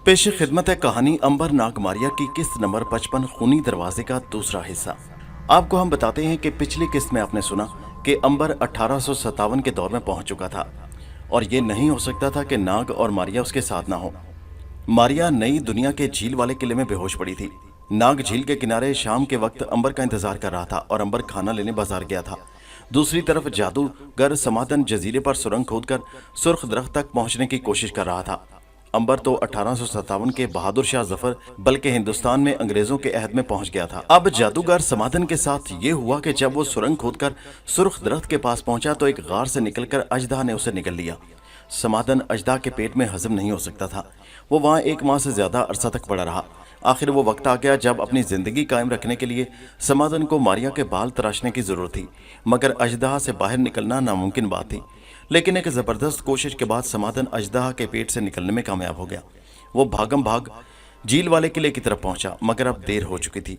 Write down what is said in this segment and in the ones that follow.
पेश खिदमत है कहानी अंबर नाग मारिया की किस्त नंबर 55 खूनी दरवाजे का दूसरा हिस्सा। आपको हम बताते हैं कि पिछली किस्त में आपने सुना कि अंबर 1857 के दौर में पहुंच चुका था और ये नहीं हो सकता था कि नाग और मारिया उसके साथ ना हो। मारिया नई दुनिया के झील वाले किले में बेहोश पड़ी थी। नाग झील के किनारे शाम के वक्त अंबर का इंतजार कर रहा था और अंबर खाना लेने बाजार गया था। दूसरी तरफ जादूगर समादन जजीरे पर सुरंग खोदकर सुर्ख दरख्त तक पहुंचने की कोशिश कर रहा था। अंबर तो 1857 के बहादुर शाह जफर बल्कि हिंदुस्तान में अंग्रेजों के अहद में पहुंच गया था। अब जादूगर समादन के साथ ये हुआ कि जब वो सुरंग खोदकर सुर्ख दरख्त के पास पहुंचा तो एक गार से निकलकर अजदा ने उसे निगल लिया। समादन अजदा के पेट में हजम नहीं हो सकता था। वो वहां 1 माह से ज्यादा अरसा तक पड़ा रहा। आखिर वो वक्त आ गया जब अपनी जिंदगी कायम रखने के लिए समादन को मारिया के बाल तराशने की जरूरत थी, मगर अजदा से बाहर निकलना नामुमकिन बात थी। लेकिन एक जबरदस्त कोशिश के बाद समादन अजदा के पेट से निकलने में कामयाब हो गया। वो भागम भाग झील वाले किले की तरफ पहुंचा, मगर अब देर हो चुकी थी।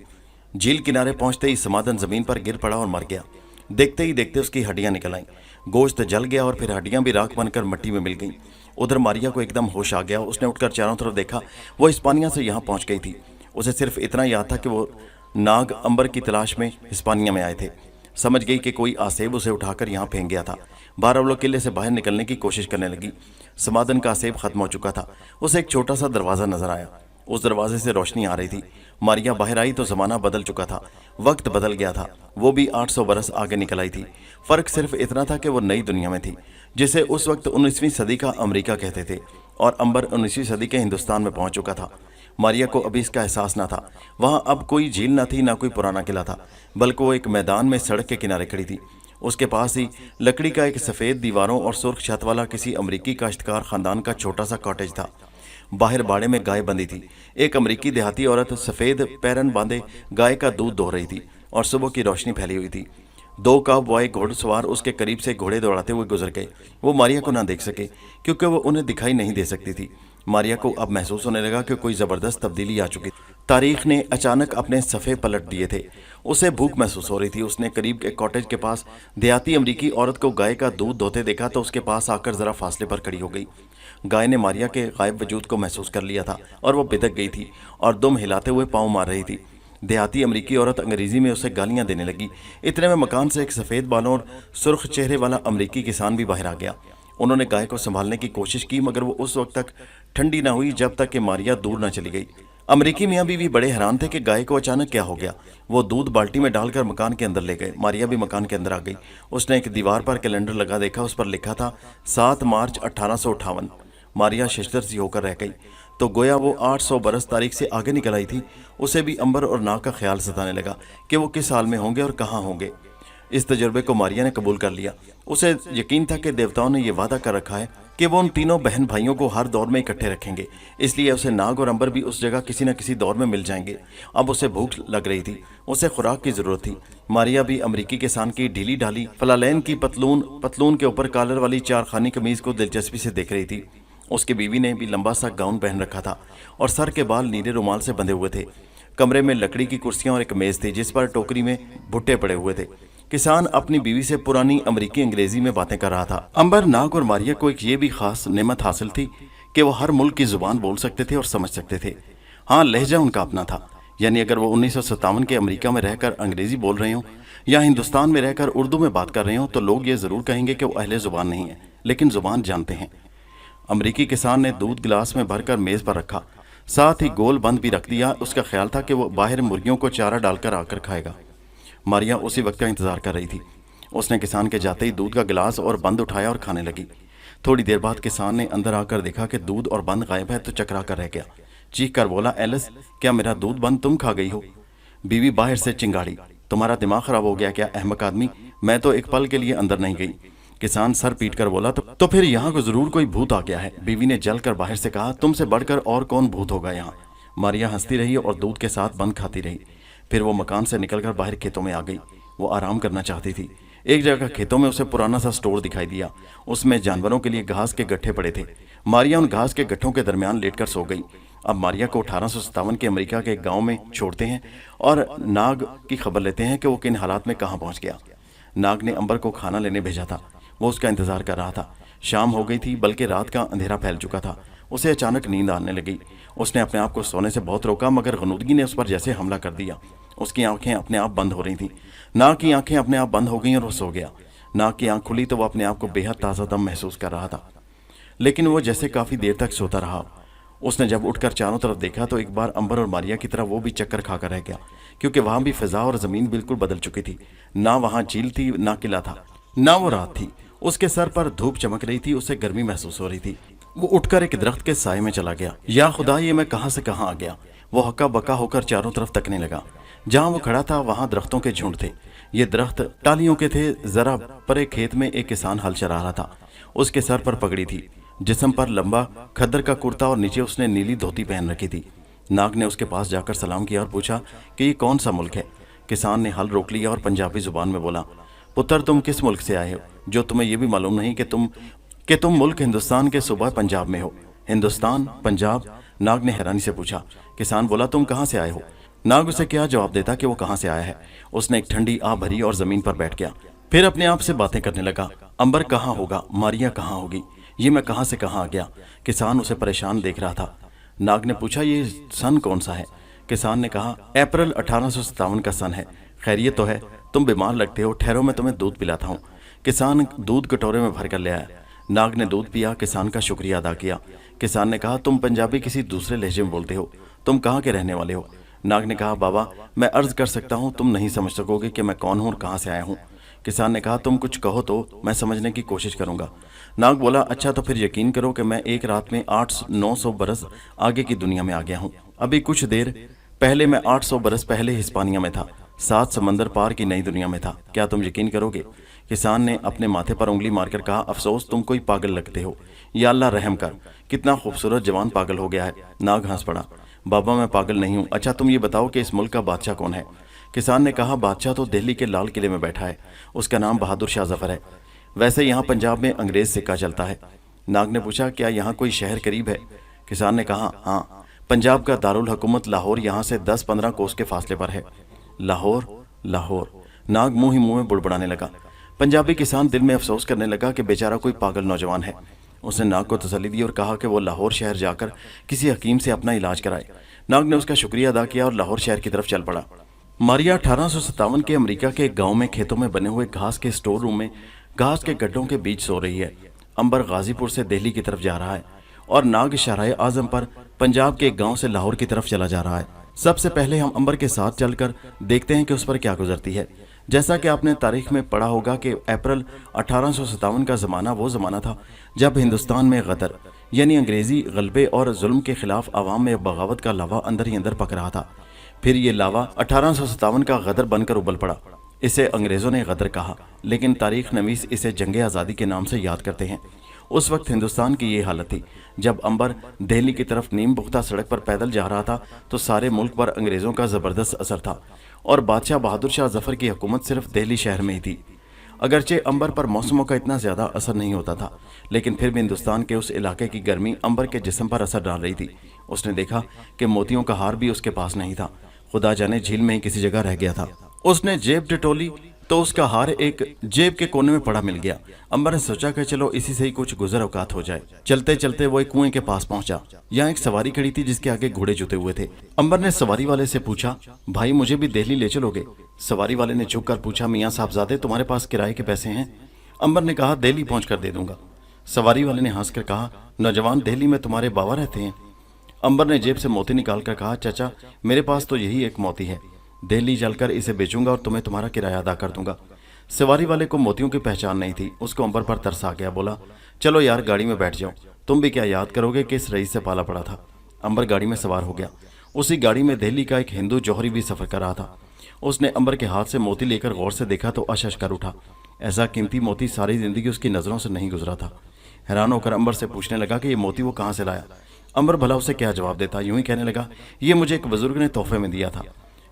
झील किनारे पहुंचते ही समादन जमीन पर गिर पड़ा और मर गया। देखते ही देखते उसकी हड्डियां निकल आईं, गोश्त जल गया और फिर हड्डियां भी राख बनकर मिट्टी में मिल गईं। उधर मारिया को एकदम होश आ गया। उसने उठकर चारों तरफ देखा। वो हिस्पानिया से यहाँ पहुंच गई थी। उसे सिर्फ इतना याद था कि वो नाग अंबर की तलाश में हिस्पानिया में आए थे। समझ गई कि कोई आसेब उसे उठाकर यहाँ फेंक गया था। बारह वो किले से बाहर निकलने की कोशिश करने लगी। समादन का आसेब खत्म हो चुका था। उसे एक छोटा सा दरवाजा नजर आया। उस दरवाजे से रोशनी आ रही थी। मारिया बाहर आई तो जमाना बदल चुका था, वक्त बदल गया था। वो भी 800 बरस आगे निकल आई थी। फर्क सिर्फ इतना था कि वो नई दुनिया में थी, जिसे उस वक्त 19वीं सदी का अमेरिका कहते थे, और अंबर 19वीं सदी के हिंदुस्तान में पहुंच चुका था। मारिया को अभी इसका एहसास ना था। वहां अब कोई झील ना थी, ना कोई पुराना किला था, बल्कि वो एक मैदान में सड़क के किनारे खड़ी थी। उसके पास ही लकड़ी का एक सफ़ेद दीवारों और सुर्ख छत वाला किसी अमरीकी काश्तकार खानदान का छोटा सा कॉटेज था। बाहर बाड़े में गाय बंधी थी। एक अमरीकी देहाती औरत सफ़ेद पैरन बांधे गाय का दूध दो रही थी और सुबह की रोशनी फैली हुई थी। 2 काउबॉय घुड़सवार उसके करीब से घोड़े दौड़ाते हुए गुजर गए। वो मारिया को ना देख सके क्योंकि वो उन्हें दिखाई नहीं दे सकती थी। मारिया को अब महसूस होने लगा कि कोई ज़बरदस्त तब्दीली आ चुकी। तारीख ने अचानक अपने सफ़े पलट दिए थे। उसे भूख महसूस हो रही थी। उसने करीब के कॉटेज के पास देहाती अमरीकी औरत को गाय का दूध धोते देखा तो उसके पास आकर ज़रा फासले पर खड़ी हो गई। गाय ने मारिया के गायब वजूद को महसूस कर लिया था और वो बिदक गई थी और दुम हिलाते हुए पाँव मार रही थी। देहाती अमरीकी औरत अंग्रेजी में उसे गालियां देने लगी। इतने में मकान से एक सफ़ेद बालों और सुर्ख चेहरे वाला अमरीकी किसान भी बाहर आ गया। उन्होंने गाय को संभालने की कोशिश की, मगर वो उस वक्त तक ठंडी ना हुई जब तक कि मारिया दूर न चली गई। अमरीकी मियाँ बीवी बड़े हैरान थे कि गाय को अचानक क्या हो गया। वो दूध बाल्टी में डालकर मकान के अंदर ले गए। मारिया भी मकान के अंदर आ गई। उसने एक दीवार पर कैलेंडर लगा देखा। उस पर लिखा था 7 मार्च 1858। मारिया शशदर सी होकर रह गई। तो गोया वो 800 बरस तारीख से आगे निकल आई थी। उसे भी अंबर और नाग का ख्याल सताने लगा कि वो किस हाल में होंगे और कहाँ होंगे। इस तजुर्बे को मारिया ने कबूल कर लिया। उसे यकीन था कि देवताओं ने यह वादा कर रखा है कि वो उन तीनों बहन भाइयों को हर दौर में इकट्ठे रखेंगे, इसलिए उसे नाग और अंबर भी उस जगह किसी न किसी दौर में मिल जाएंगे। अब उसे भूख लग रही थी, उसे खुराक की जरूरत थी। मारिया भी अमरीकी किसान की ढीली ढाली फलालैन की पतलून के ऊपर कॉलर वाली 4 खानी कमीज को दिलचस्पी से देख रही थी। उसकी बीवी ने भी लंबा सा गाउन पहन रखा था और सर के बाल नीले रुमाल से बंधे हुए थे। कमरे में लकड़ी की कुर्सियां और एक मेज थी जिस पर टोकरी में भुट्टे पड़े हुए थे। किसान अपनी बीवी से पुरानी अमरीकी अंग्रेजी में बातें कर रहा था। अंबर, नाग और मारिया को एक ये भी खास नेमत हासिल थी कि वो हर मुल्क की जुबान बोल सकते थे और समझ सकते थे। हाँ, लहजा उनका अपना था। यानी अगर वो 1957 के अमेरिका में रहकर अंग्रेजी बोल रहे हों या हिंदुस्तान में रहकर उर्दू में बात कर रहे हों तो लोग ये ज़रूर कहेंगे कि वो अहले ज़ुबान नहीं है, लेकिन ज़ुबान जानते हैं। अमरीकी किसान ने दूध गिलास में भरकर मेज़ पर रखा, साथ ही गोल बंद भी रख दिया। उसका ख्याल था कि वो बाहर मुर्गियों को चारा डालकर आकर खाएगा। मारिया उसी वक्त का इंतजार कर रही थी। उसने किसान के जाते ही दूध का गिलास और बंद उठाया और खाने लगी। थोड़ी देर बाद किसान ने अंदर आकर देखा कि दूध और बंद गायब है तो चकरा कर रह गया। चीख कर बोला, एलिस, क्या मेरा दूध बंद तुम खा गई हो? बीवी बाहर से चिंगाड़ी, तुम्हारा दिमाग खराब हो गया क्या अहमक आदमी? मैं तो एक पल के लिए अंदर नहीं गई। किसान सर पीट कर बोला, तो फिर यहाँ को जरूर कोई भूत आ गया है। बीवी ने जल कर बाहर से कहा, तुमसे बढ़कर और कौन भूत होगा यहाँ? मारिया हंसती रही और दूध के साथ बंद खाती रही। फिर वो मकान से निकलकर बाहर खेतों में आ गई। वो आराम करना चाहती थी। एक जगह खेतों में उसे पुराना सा स्टोर दिखाई दिया। उसमें जानवरों के लिए घास के गट्ठे पड़े थे। मारिया उन घास के गट्ठों के दरमियान लेटकर सो गई। अब मारिया को 1857 के अमेरिका के गांव में छोड़ते हैं और नाग की खबर लेते हैं कि वो किन हालात में कहाँ पहुँच गया। नाग ने अंबर को खाना लेने भेजा था। वो उसका इंतजार कर रहा था। शाम हो गई थी, बल्कि रात का अंधेरा फैल चुका था। उसे अचानक नींद आने लगी। उसने अपने आप को सोने से बहुत रोका, मगर गनूदगी ने उस पर जैसे हमला कर दिया। उसकी आंखें अपने आप बंद हो रही थीं। नाग की आंखें अपने आप बंद हो गईं और वो सो गया। नाग की आंख खुली तो वो अपने आप को बेहद ताज़ा दम महसूस कर रहा था, लेकिन वो जैसे काफ़ी देर तक सोता रहा। उसने जब उठकर चारों तरफ देखा तो एक बार अंबर और मारिया की तरह वो भी चक्कर खाकर रह गया, क्योंकि वहां भी फिजा और ज़मीन बिल्कुल बदल चुकी थी। ना वहां झील थी, ना किला था, ना वो रात थी। उसके सर पर धूप चमक रही थी, उसे गर्मी महसूस हो रही थी। वो उठकर एक दरख्त के साए में चला गया। या खुदा, ये मैं कहां से कहां आ गया। वो हक्का बक्का होकर चारों तरफ तकने लगा। जहां वो खड़ा था वहां दरख्तों के झुंड थे। ये दरख्त टालियों के थे। जरा परे खेत में एक किसान हल चला रहा था। उसके सर पर पगड़ी थी, जिस्म पर लंबा खद्दर का कुर्ता और नीचे उसने नीली धोती पहन रखी थी। नाग ने उसके पास जाकर सलाम किया और पूछा कि ये कौन सा मुल्क है। किसान ने हल रोक लिया और पंजाबी जुबान में बोला, पुत्र तुम किस मुल्क से आए हो, जो तुम्हें यह भी मालूम नहीं कि तुम मुल्क हिंदुस्तान के सूबा पंजाब में हो। हिंदुस्तान, पंजाब? नाग ने हैरानी से पूछा। किसान बोला, तुम कहाँ से आए हो? नाग उसे क्या जवाब देता कि वो कहाँ से आया है। उसने एक ठंडी आ भरी और जमीन पर बैठ गया। फिर अपने आप से बातें करने लगा। अंबर कहाँ होगा, मारिया कहाँ होगी, ये मैं कहाँ से कहाँ आ गया। किसान उसे परेशान देख रहा था। नाग ने पूछा, ये सन कौन सा है? किसान ने कहा, अप्रैल 1857 का सन है। खैरियत तो है? तुम बीमार लगते हो, ठहरो मैं तुम्हें दूध पिलाता हूँ। किसान दूध कटोरे में भर कर ले आया। नाग ने दूध पिया, किसान का शुक्रिया अदा किया। किसान ने कहा, तुम पंजाबी किसी दूसरे लहजे में बोलते हो, तुम कहाँ के रहने वाले हो? नाग ने कहा, बाबा मैं अर्ज कर सकता हूँ, तुम नहीं समझ सकोगे कि मैं कौन हूँ और कहाँ से आया हूँ। किसान ने कहा, तुम कुछ कहो तो मैं समझने की कोशिश करूंगा। नाग बोला, अच्छा तो फिर यकीन करो कि मैं एक रात में 800-900 बरस आगे की दुनिया में आ गया हूँ। अभी कुछ देर पहले मैं 800 बरस पहले हिस्पानिया में था, 7 समंदर पार की नई दुनिया में था। क्या तुम यकीन करोगे? किसान ने अपने माथे पर उंगली मारकर कहा, अफसोस तुम कोई पागल लगते हो। या अल्लाह रहम कर, कितना खूबसूरत जवान पागल हो गया है। नाग हंस पड़ा। बाबा मैं पागल नहीं हूँ। अच्छा तुम ये बताओ कि इस मुल्क का बादशाह कौन है? किसान ने कहा, बादशाह तो दिल्ली के लाल किले में बैठा है, उसका नाम बहादुर शाह जफर है। वैसे यहाँ पंजाब में अंग्रेज सिक्का चलता है। नाग ने पूछा, क्या यहाँ कोई शहर करीब है? किसान ने कहा, हाँ, पंजाब का दारुल हुकूमत लाहौर यहाँ से 10-15 कोस के फासले पर है। लाहौर? लाहौर? नाग मुंह ही मुंह में बुड़बुड़ाने लगा। पंजाबी किसान दिल में अफसोस करने लगा कि बेचारा कोई पागल नौजवान है। उसने नाग को तसल्ली दी और कहा कि वो लाहौर शहर जाकर किसी हकीम से अपना इलाज कराए। नाग ने उसका शुक्रिया अदा किया और लाहौर शहर की तरफ चल पड़ा। मारिया 1857 के अमेरिका के एक गांव में खेतों में बने हुए घास के स्टोर रूम में घास के गड्ढों के बीच सो रही है। अंबर गाजीपुर से दिल्ली की तरफ जा रहा है और नाग शाहराए आजम पर पंजाब के एक गांव से लाहौर की तरफ चला जा रहा है। सबसे पहले हम अंबर के साथ चलकर देखते हैं कि उस पर क्या गुजरती है। जैसा कि आपने तारीख में पढ़ा होगा कि अप्रैल 1857 का ज़माना वो ज़माना था जब हिंदुस्तान में गदर यानी अंग्रेज़ी गलबे और जुल्म के खिलाफ आवाम में बगावत का लावा अंदर ही अंदर पक रहा था। फिर ये लावा 1857 का गदर बनकर उबल पड़ा। इसे अंग्रेज़ों ने गदर कहा, लेकिन तारीख नवीस इसे जंगे आज़ादी के नाम से याद करते हैं। उस वक्त हिंदुस्तान की ये हालत थी। जब अंबर दिल्ली की तरफ नीम पुख्ता सड़क पर पैदल जा रहा था तो सारे मुल्क पर अंग्रेज़ों का ज़बरदस्त असर था और बादशाह बहादुर शाह जफर की हुकूमत सिर्फ दिल्ली शहर में ही थी। अगरचे अंबर पर मौसमों का इतना ज़्यादा असर नहीं होता था, लेकिन फिर भी हिंदुस्तान के उस इलाके की गर्मी अंबर के जिस्म पर असर डाल रही थी। उसने देखा कि मोतियों का हार भी उसके पास नहीं था, खुदा जाने झील में ही किसी जगह रह गया था। उसने जेब टटोली तो उसका हार एक जेब के कोने में पड़ा मिल गया। अंबर ने सोचा कि चलो इसी से ही कुछ गुजर औकात हो जाए। चलते चलते वो एक कुएं के पास पहुंचा। यहाँ एक सवारी खड़ी थी जिसके आगे घोड़े जुते हुए थे। अंबर ने सवारी वाले से पूछा, भाई मुझे भी दिल्ली ले चलोगे? सवारी वाले ने झुक कर पूछा, मियाँ साहबजादे तुम्हारे पास किराए के पैसे हैं? अंबर ने कहा, दिल्ली पहुँच कर दे दूंगा। सवारी वाले ने हंस कर कहा, नौजवान दिल्ली में तुम्हारे बाबा रहते हैं? अंबर ने जेब से मोती निकाल कर कहा, चाचा मेरे पास तो यही एक मोती है, दिल्ली चलकर इसे बेचूंगा और तुम्हें तुम्हारा किराया अदा कर दूंगा। सवारी वाले को मोतियों की पहचान नहीं थी। उसको अंबर पर तरस आ गया। बोला, चलो यार गाड़ी में बैठ जाओ, तुम भी क्या याद करोगे कि इस रईस से पाला पड़ा था। अंबर गाड़ी में सवार हो गया। उसी गाड़ी में दिल्ली का एक हिंदू जौहरी भी सफर कर रहा था। उसने अंबर के हाथ से मोती लेकर गौर से देखा तो अशश कर उठा। ऐसा कीमती मोती सारी जिंदगी उसकी नजरों से नहीं गुजरा था। हैरान होकर अंबर से पूछने लगा कि ये मोती वो कहाँ से लाया। अंबर भला उसे क्या जवाब देता, यूं ही कहने लगा, ये मुझे एक बुजुर्ग ने तोहफे में दिया था।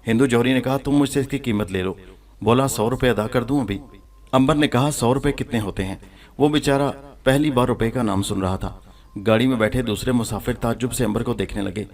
हिंदू जौहरी ने कहा, तुम मुझसे इसकी कीमत ले लो। बोला, 100 रुपये अदा कर दूं अभी? अंबर ने कहा, 100 रुपये कितने होते हैं? वो बेचारा पहली बार रुपये का नाम सुन रहा था। गाड़ी में बैठे दूसरे मुसाफिर ताज्जुब से अंबर को देखने लगे।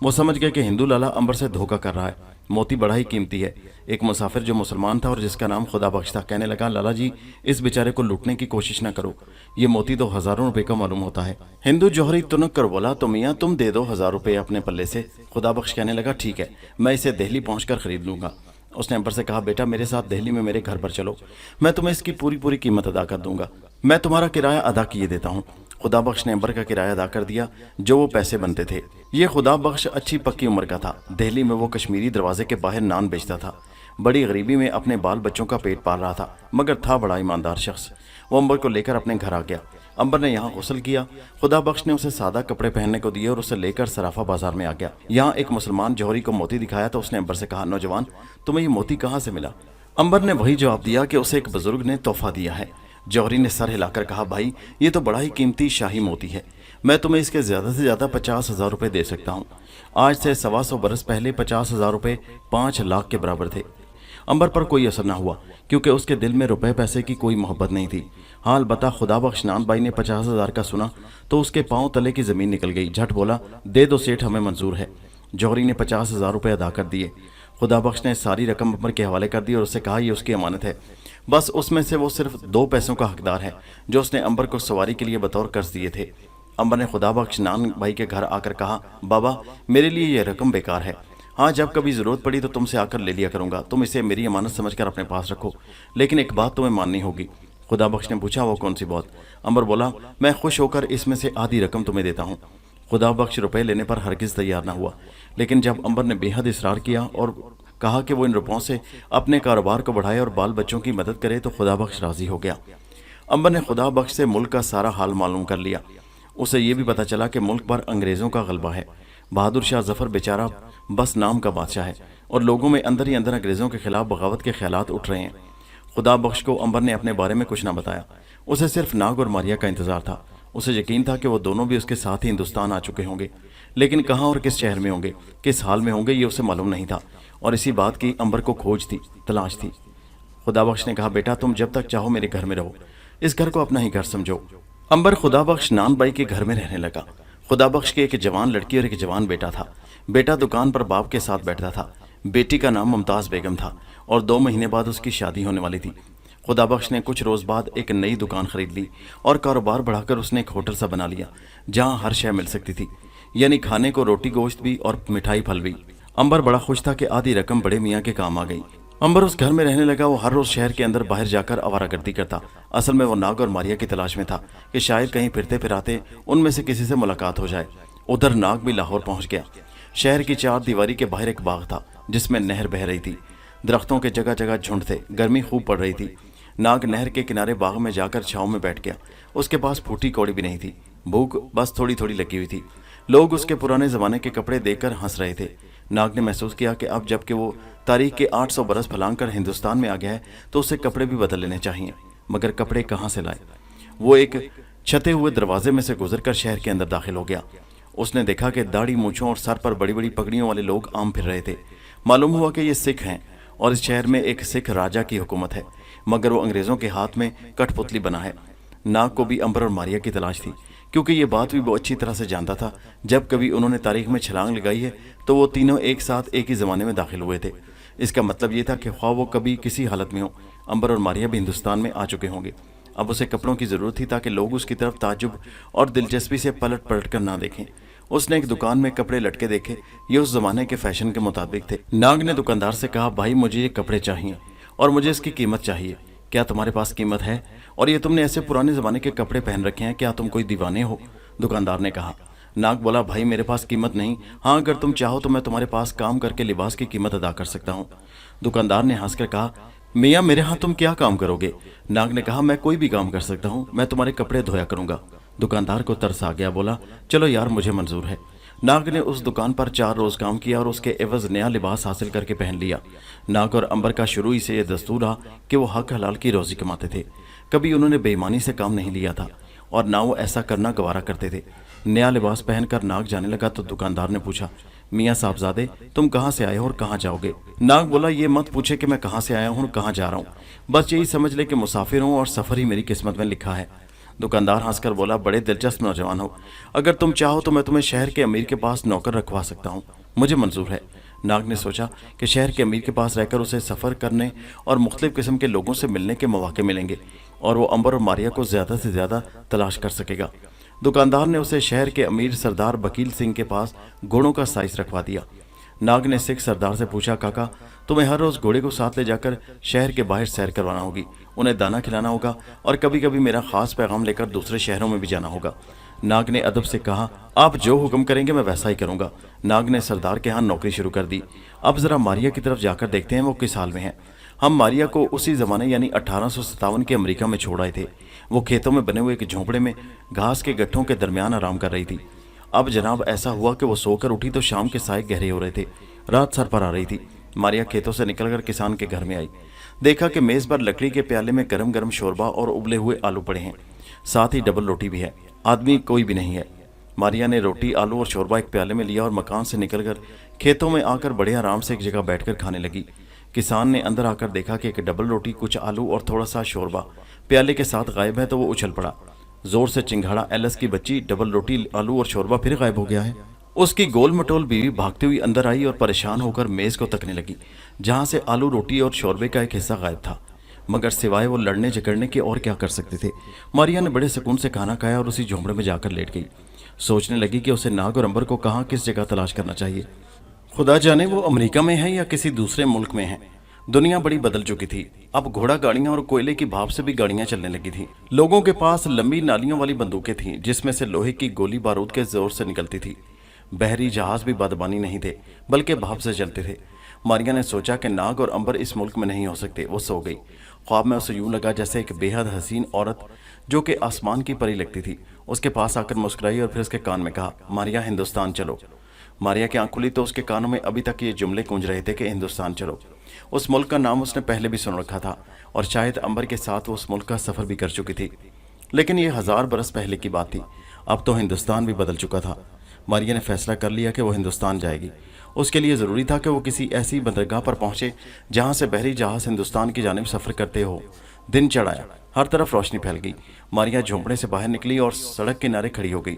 वो समझ गए कि हिंदू लाला अंबर से धोखा कर रहा है। मोती बड़ा ही कीमती है। एक मुसाफिर जो मुसलमान था और जिसका नाम खुदा बख्श था कहने लगा, लाला जी इस बेचारे को लूटने की कोशिश ना करो, ये मोती तो हजारों रुपए का मालूम होता है। हिंदू जौहरी तुनक कर बोला, तो मियाँ तुम दे दो 1000 रुपये अपने पल्ले से। खुदा बख्श कहने लगा, ठीक है, मैं इसे दिल्ली पहुंचकर खरीद लूंगा। उसने अंबर से कहा, बेटा मेरे साथ दिल्ली में मेरे घर पर चलो, मैं तुम्हें इसकी पूरी पूरी कीमत अदा कर दूंगा, मैं तुम्हारा किराया अदा किए देता हूँ। खुदा बख्श ने अंबर का किराया अदा कर दिया जो वो पैसे बनते थे। ये खुदा बख्श अच्छी पक्की उम्र का था। दिल्ली में वो कश्मीरी दरवाजे के बाहर नान बेचता था। बड़ी गरीबी में अपने बाल बच्चों का पेट पाल रहा था, मगर था बड़ा ईमानदार शख्स। वो अंबर को लेकर अपने घर आ गया। अंबर ने यहाँ गुस्ल किया। खुदा बख्श ने उसे सादा कपड़े पहनने को दिए और उसे लेकर सराफा बाजार में आ गया। यहाँ एक मुसलमान जौहरी को मोती दिखाया तो उसने अंबर से कहा, नौजवान तुम्हें ये मोती कहाँ से मिला? अंबर ने वही जवाब दिया कि उसे एक बुजुर्ग ने तोहफा दिया है। जौहरी ने सर हिलाकर कहा, भाई ये तो बड़ा ही कीमती शाही मोती है, मैं तुम्हें इसके ज्यादा से ज्यादा 50,000 रुपये दे सकता हूँ। आज से 125 बरस पहले 50,000 रुपये 5 लाख के बराबर थे। अंबर पर कोई असर न हुआ क्योंकि उसके दिल में रुपए पैसे की कोई मोहब्बत नहीं थी। हाँ अलबत्ता खुदा बख्श नान भाई ने 50,000 का सुना तो उसके पांव तले की जमीन निकल गई। झट बोला, दे दो सेठ, हमें मंजूर है। जौहरी ने 50,000 रुपये अदा कर दिए। खुदा बख्श ने सारी रकम अंबर के हवाले कर दी और उससे कहा, ये उसकी अमानत है, बस उसमें से वो सिर्फ 2 पैसों का हकदार है जो उसने अंबर को सवारी के लिए बतौर कर्ज दिए थे। अंबर ने खुदा बख्श नान भाई के घर आकर कहा, बाबा मेरे लिए ये रकम बेकार है, हाँ जब कभी ज़रूरत पड़ी तो तुमसे आकर ले लिया करूँगा, तुम इसे मेरी अमानत समझकर अपने पास रखो, लेकिन एक बात तुम्हें माननी होगी। खुदा बख्श ने पूछा, वो कौन सी बात? अंबर बोला, मैं खुश होकर इसमें से आधी रकम तुम्हें देता हूँ। खुदा बख्श रुपये लेने पर हरगिज़ तैयार न हुआ, लेकिन जब अंबर ने बेहद इसरार किया और कहा कि वो इन रुपयों से अपने कारोबार को बढ़ाए और बाल बच्चों की मदद करे तो खुदा बख्श राजी हो गया। अंबर ने खुदा बख्श से मुल्क का सारा हाल मालूम कर लिया। उसे ये भी पता चला कि मुल्क पर अंग्रेज़ों का गलबा है। बहादुर शाह जफर बेचारा बस नाम का बादशाह है और लोगों में अंदर ही अंदर अंग्रेज़ों के खिलाफ बगावत के ख्यालात उठ रहे हैं। खुदा बख्श को अंबर ने अपने बारे में कुछ ना बताया। उसे सिर्फ नाग और मारिया का इंतजार था। उसे यकीन था कि वो दोनों भी उसके साथ ही हिंदुस्तान आ चुके होंगे, लेकिन कहाँ और किस शहर में होंगे, किस हाल में होंगे, ये उसे मालूम नहीं था। और इसी बात की अंबर को खोज थी, तलाश थी। खुदा बख्श ने कहा, बेटा तुम जब तक चाहो मेरे घर में रहो, इस घर को अपना ही घर समझो। अंबर खुदा बख्श नान बाई के घर में रहने लगा। खुदा बख्श की एक जवान लड़की और एक जवान बेटा था। बेटा दुकान पर बाप के साथ बैठता था। बेटी का नाम मुमताज़ बेगम था और 2 महीने बाद उसकी शादी होने वाली थी। खुदा बख्श ने कुछ रोज़ बाद एक नई दुकान खरीद ली और कारोबार बढ़ाकर उसने एक होटल सा बना लिया जहाँ हर शय मिल सकती थी, यानी खाने को रोटी गोश्त भी और मिठाई फल भी। अंबर बड़ा खुश था कि आधी रकम बड़े मियाँ के काम आ गई। अंबर उस घर में रहने लगा। वो हर रोज़ शहर के अंदर बाहर जाकर आवारागर्दी करता। असल में वो नाग और मारिया की तलाश में था कि शायद कहीं फिरते फिराते उनमें से किसी से मुलाकात हो जाए। उधर नाग भी लाहौर पहुंच गया। शहर की 4 दीवारी के बाहर एक बाग था जिसमें नहर बह रही थी। दरख्तों के जगह जगह झुंड थे। गर्मी खूब पड़ रही थी। नाग नहर के किनारे बाग में जाकर छाँव में बैठ गया। उसके पास फूटी कौड़ी भी नहीं थी। भूख बस थोड़ी थोड़ी लगी हुई थी। लोग उसके पुराने ज़माने के कपड़े देखकर हंस रहे थे। नाग ने महसूस किया कि अब जबकि वो तारीख के 800 बरस फलांग कर हिंदुस्तान में आ गया है तो उसे कपड़े भी बदल लेने चाहिए, मगर कपड़े कहाँ से लाए? वो एक छते हुए दरवाजे में से गुजरकर शहर के अंदर दाखिल हो गया। उसने देखा कि दाढ़ी मूंछों और सर पर बड़ी बड़ी पगड़ियों वाले लोग आम फिर रहे थे। मालूम हुआ कि ये सिख हैं और इस शहर में एक सिख राजा की हुकूमत है, मगर वो अंग्रेज़ों के हाथ में कठपुतली बना है। नाग को भी अंबर और मारिया की तलाश थी, क्योंकि ये बात भी वो अच्छी तरह से जानता था। जब कभी उन्होंने तारीख में छलांग लगाई है तो वो तीनों एक साथ एक ही ज़माने में दाखिल हुए थे। इसका मतलब ये था कि ख्वाह वो कभी किसी हालत में हो, अंबर और मारिया भी हिंदुस्तान में आ चुके होंगे। अब उसे कपड़ों की ज़रूरत थी ताकि लोग उसकी तरफ ताज्जुब और दिलचस्पी से पलट पलट कर ना देखें। उसने एक दुकान में कपड़े लटके देखे। ये उस ज़माने के फैशन के मुताबिक थे। नाग ने दुकानदार से कहा, भाई मुझे ये कपड़े चाहिए और मुझे इसकी कीमत चाहिए। क्या तुम्हारे पास कीमत है? और ये तुमने ऐसे पुराने ज़माने के कपड़े पहन रखे हैं, क्या तुम कोई दीवाने हो? दुकानदार ने कहा। नाग बोला, भाई मेरे पास कीमत नहीं, हाँ अगर तुम चाहो तो मैं तुम्हारे पास काम करके लिबास की कीमत अदा कर सकता हूँ। दुकानदार ने हंसकर कहा, मियाँ मेरे यहाँ तुम क्या काम करोगे? नाग ने कहा, मैं कोई भी काम कर सकता हूँ, मैं तुम्हारे कपड़े धोया करूँगा। दुकानदार को तरस आ गया। बोला, चलो यार मुझे मंजूर है। नाग ने उस दुकान पर 4 रोज़ काम किया और उसके एवज नया लिबास हासिल करके पहन लिया। नाग और अंबर का शुरू ही से यह दस्तूर रहा कि वो हक हलाल की रोज़ी कमाते थे। कभी उन्होंने बेईमानी से काम नहीं लिया था और ना वो ऐसा करना गवारा करते थे। नया लिबास पहनकर नाग जाने लगा तो दुकानदार ने पूछा, मियाँ साहबजादे तुम कहाँ से आए हो और कहाँ जाओगे? नाग बोला, ये मत पूछे कि मैं कहाँ से आया हूँ और कहाँ जा रहा हूँ, बस यही समझ ले कि मुसाफिर हूँ और सफ़र ही मेरी किस्मत में लिखा है। दुकानदार हंसकर बोला, बड़े दिलचस्प नौजवान हो, अगर तुम चाहो तो मैं तुम्हें शहर के अमीर के पास नौकर रखवा सकता हूँ, मुझे मंजूर है। नाग ने सोचा कि शहर के अमीर के पास रहकर उसे सफ़र करने और मुख्तलिफ किस्म के लोगों से मिलने के मौके मिलेंगे और वो अंबर और मारिया को ज़्यादा से ज़्यादा तलाश कर सकेगा। दुकानदार ने उसे शहर के अमीर सरदार वकील सिंह के पास घोड़ों का साइज रखवा दिया। नाग ने सिख सरदार से पूछा, काका तुम्हें हर रोज़ घोड़े को साथ ले जाकर शहर के बाहर सैर करवाना होगी, उन्हें दाना खिलाना होगा और कभी कभी मेरा खास पैगाम लेकर दूसरे शहरों में भी जाना होगा। नाग ने अदब से कहा, आप जो हुक्म करेंगे मैं वैसा ही करूंगा। नाग ने सरदार के यहाँ नौकरी शुरू कर दी। अब ज़रा मारिया की तरफ जाकर देखते हैं वो किस हाल में है। हम मारिया को उसी ज़माने यानी 1857 के अमेरिका में छोड़ आए थे। वो खेतों में बने हुए एक झोंपड़े में घास के गट्ठों के दरमियान आराम कर रही थी। अब जनाब ऐसा हुआ कि वो सोकर उठी तो शाम के साए गहरे हो रहे थे, रात सर पर आ रही थी। मारिया खेतों से निकलकर किसान के घर में आई। देखा कि मेज़ पर लकड़ी के प्याले में गरम गरम शोरबा और उबले हुए आलू पड़े हैं, साथ ही डबल रोटी भी है। आदमी कोई भी नहीं है। मारिया ने रोटी, आलू और शोरबा एक प्याले में लिया और मकान से निकलकर खेतों में आकर बड़े आराम से एक जगह बैठकर खाने लगी। किसान ने अंदर आकर देखा कि एक डबल रोटी, कुछ आलू और थोड़ा सा शोरबा प्याले के साथ गायब है तो वो उछल पड़ा। जोर से चिंघाड़ा, एलएस की बच्ची, डबल रोटी, आलू और शोरबा फिर गायब हो गया है। उसकी गोल मटोल बीवी भागती हुई अंदर आई और परेशान होकर मेज़ को तकने लगी, जहाँ से आलू, रोटी और शोरबे का एक हिस्सा गायब था। मगर सिवाय वो लड़ने झगड़ने के और क्या कर सकते थे। मारिया ने बड़े सुकून से खाना खाया और उसी झोंपड़े में जाकर लेट गई। सोचने लगी कि उसे नाग और अंबर को कहाँ किस जगह तलाश करना चाहिए। खुदा जाने वो अमेरिका में है या किसी दूसरे मुल्क में है। दुनिया बड़ी बदल चुकी थी। अब घोड़ा गाड़ियां और कोयले की भाप से भी गाड़ियां चलने लगी थी। लोगों के पास लंबी नालियों वाली बंदूकें थीं, जिसमें से लोहे की गोली बारूद के जोर से निकलती थी। बहरी जहाज भी बदबानी नहीं थे, बल्कि भाप से चलते थे। मारिया ने सोचा कि नाग और अंबर इस मुल्क में नहीं हो सकते। वो सो गई। ख्वाब में उसे यूं लगा जैसे एक बेहद हसीन औरत, जो कि आसमान की परी लगती थी, उसके पास आकर मुस्कुराई और फिर उसके कान में कहा, मारिया हिंदुस्तान चलो। मारिया की आंख खुली तो उसके कानों में अभी तक ये जुमले गूंज रहे थे कि हिंदुस्तान चलो। उस मुल्क का नाम उसने पहले भी सुन रखा था और शायद अंबर के साथ वो उस मुल्क का सफ़र भी कर चुकी थी, लेकिन ये 1000 बरस पहले की बात थी। अब तो हिंदुस्तान भी बदल चुका था। मारिया ने फैसला कर लिया कि वो हिंदुस्तान जाएगी। उसके लिए ज़रूरी था कि वो किसी ऐसी बंदरगाह पर पहुंचे जहां से बहरी जहाज़ हिंदुस्तान की जानिब सफ़र करते हो। दिन चढ़ आया, हर तरफ रोशनी फैल गई। मारिया झोंपड़े से बाहर निकली और सड़क किनारे खड़ी हो गई।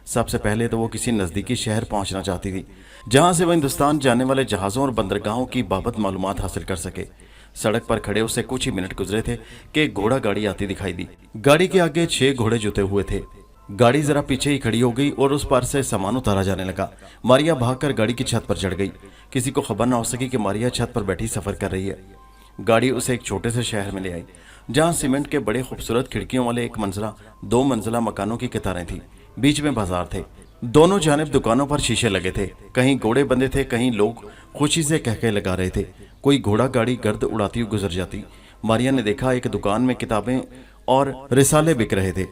सबसे पहले तो वो किसी नज़दीकी शहर पहुंचना चाहती थी, जहां से वो हिंदुस्तान जाने वाले जहाज़ों और बंदरगाहों की बाबत मालूमात हासिल कर सके। सड़क पर खड़े उसे कुछ ही मिनट गुजरे थे कि एक घोड़ा गाड़ी आती दिखाई दी। गाड़ी के आगे 6 घोड़े जुते हुए थे। गाड़ी जरा पीछे ही खड़ी हो गई और उस पार से सामान उतारा जाने लगा। मारिया भागकर गाड़ी की छत पर चढ़ गई। किसी को खबर न हो सकी कि मारिया छत पर बैठी सफ़र कर रही है। गाड़ी उसे एक छोटे से शहर में ले आई, जहाँ सीमेंट के बड़े खूबसूरत खिड़कियों वाले 1 मंजिला 2 मंजिला मकानों की कतारें थीं। बीच में बाजार थे। दोनों जानिब दुकानों पर शीशे लगे थे। कहीं घोड़े बंधे थे, कहीं लोग खुशी से कहके लगा रहे थे। कोई घोड़ा गाड़ी गर्द उड़ाती हुई गुजर जाती। मारिया ने देखा एक दुकान में किताबें और रिसाले बिक रहे थे।